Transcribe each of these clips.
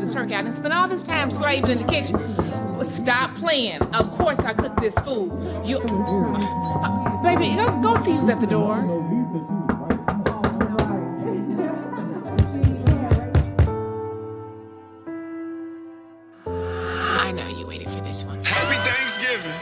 this turkey. I didn't spend all this time slaving in the kitchen. Stop playing. Of course I cooked this food. You, baby, go see who's at the door. I know you waited for this one. Happy Thanksgiving.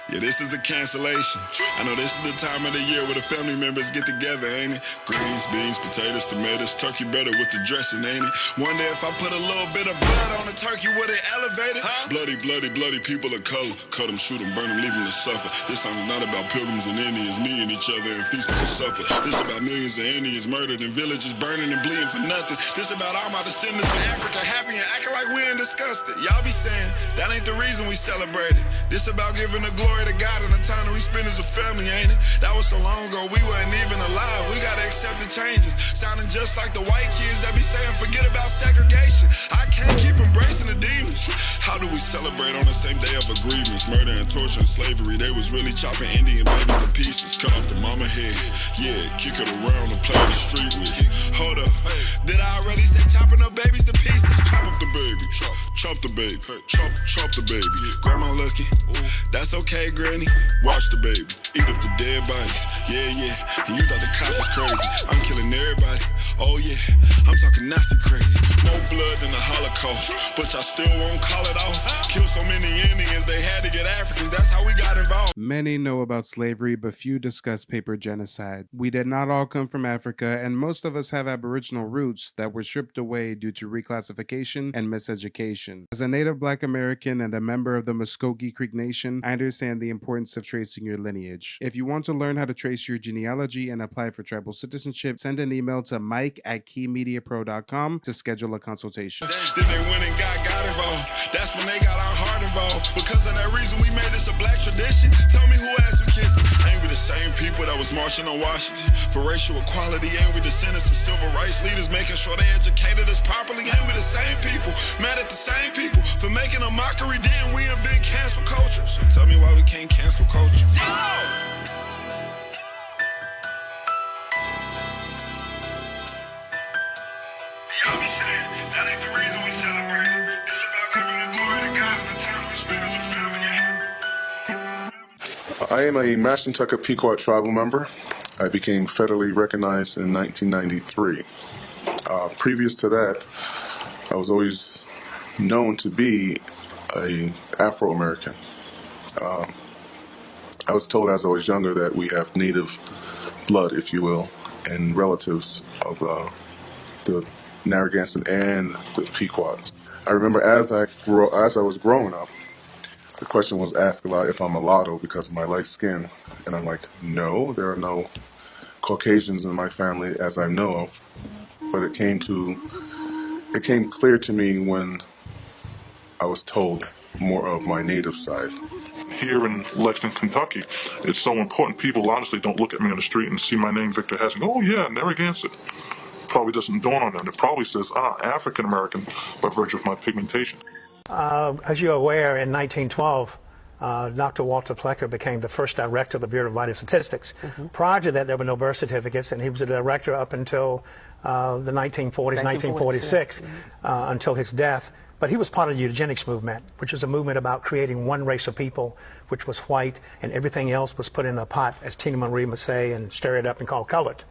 Yeah, this is a cancellation. I know this is the time of the year where the family members get together, ain't it? Greens, beans, potatoes, tomatoes, turkey better with the dressing, ain't it? Wonder if I put a little bit of blood on the turkey, would it elevate it? Huh? Bloody, bloody, bloody people of color. Cut them, shoot them, burn them, leave them to suffer. This song is not about pilgrims and Indians meeting each other and feasting for supper. This about millions of Indians murdered and villages burning and bleeding for nothing. This about all my descendants in Africa happy and acting like we ain't discussed it. Y'all be saying that ain't the reason we celebrate it. This about giving the glory to God and the time that we spend as a family, ain't it? That was so long ago, we weren't even alive. We gotta accept the changes. Sounding just like the white kids that be saying, forget about segregation. I can't keep embracing the demons. How do we celebrate on the same day of a grievance? Murder and torture and slavery, they was really chopping Indian babies to pieces. Cut off the mama head, yeah, kick it around and play the street with it. Hold up, did I already say chopping up babies to pieces? Chop up the baby, chop the baby, chop the baby. Grandma looking, that's okay, granny. Watch the baby, eat up the dead bodies. Yeah, yeah, and you thought the cops was crazy. I'm killing everybody, oh yeah, I'm talking Nazi crazy. More blood than the Holocaust, but y'all still won't call it off. Kill so many Indians, they had to get Africans, that's how we got involved. Many know about slavery, but few discuss paper genocide. We did not all come from Africa, and most of us have Aboriginal roots that were stripped away due to reclassification and miseducation. As a native Black American and a member of the Muskogee Creek Nation, I understand the importance of tracing your lineage. If you want to learn how to trace your genealogy and apply for tribal citizenship, send an email to mike@keymediapro.com to schedule a consultation. Then they went and got involved. That's when they got our heart involved. Because of that reason, we made this a Black tradition. Tell me who asked who kissing. Ain't we the same people that was marching on Washington for racial equality? Ain't we descendants of civil rights leaders making sure they educated us properly? Ain't we the same people, mad at the same people for making a mockery? Then we invent cancel culture. So tell me why we can't cancel culture. Yo! I am a Mashantucket Pequot tribal member. I became federally recognized in 1993. Previous to that, I was always known to be an Afro-American. I was told as I was younger that we have native blood, if you will, and relatives of the Narragansett and the Pequots. I remember as I was growing up, the question was asked a lot if I'm mulatto because of my light skin, and I'm like, no, there are no Caucasians in my family as I know of. But it came clear to me when I was told more of my native side. Here in Lexington, Kentucky, it's so important. People honestly don't look at me on the street and see my name, Victor Hess, and go, oh yeah, Narragansett. Probably doesn't dawn on them. It probably says, African American by virtue of my pigmentation. As you're aware, in 1912, Dr. Walter Plecker became the first director of the Bureau of Vital Statistics. Prior to that, there were no birth certificates, and he was a director up until the 1940s, 1946, until his death. But he was part of the eugenics movement, which was a movement about creating one race of people, which was white, and everything else was put in a pot, as Tina Marie would say, and stir it up and call colored.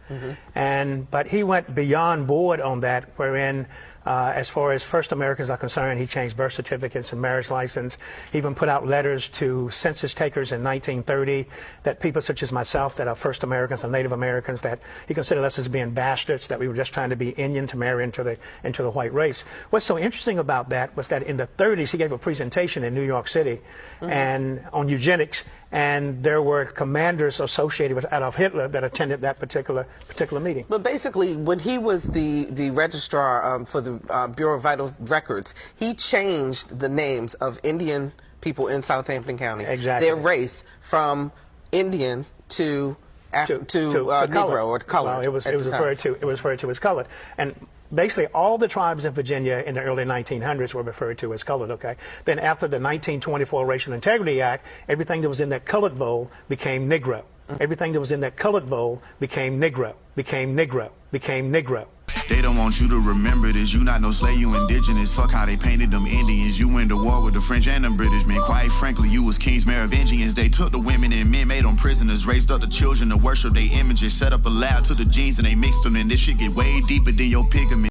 But he went beyond board on that, wherein as far as first Americans are concerned, he changed birth certificates and marriage license. He even put out letters to census takers in 1930 that people such as myself that are first Americans and Native Americans, that he considered us as being bastards, that we were just trying to be Indian to marry into the white race. What's so interesting about that was that in the 30s he gave a presentation in New York City and on eugenics, and there were commanders associated with Adolf Hitler that attended that particular meeting. But basically, when he was the registrar for the Bureau of Vital Records, he changed the names of Indian people in Southampton County. Exactly. Their race from Indian to Negro or colored. Well, it was referred to as colored. And basically all the tribes in Virginia in the early 1900s were referred to as colored, okay? Then after the 1924 Racial Integrity Act, everything that was in that colored bowl became Negro. Everything that was in that colored bowl became Negro, became Negro, became Negro. They don't want you to remember this. You not no slave, you indigenous. Fuck how they painted them Indians. You went to war with the French and the British, man. Quite frankly, you was kings, Merovingians. They took the women and men, made them prisoners. Raised up the children to worship their images. Set up a lab to the genes and they mixed them. And this shit get way deeper than your pigment.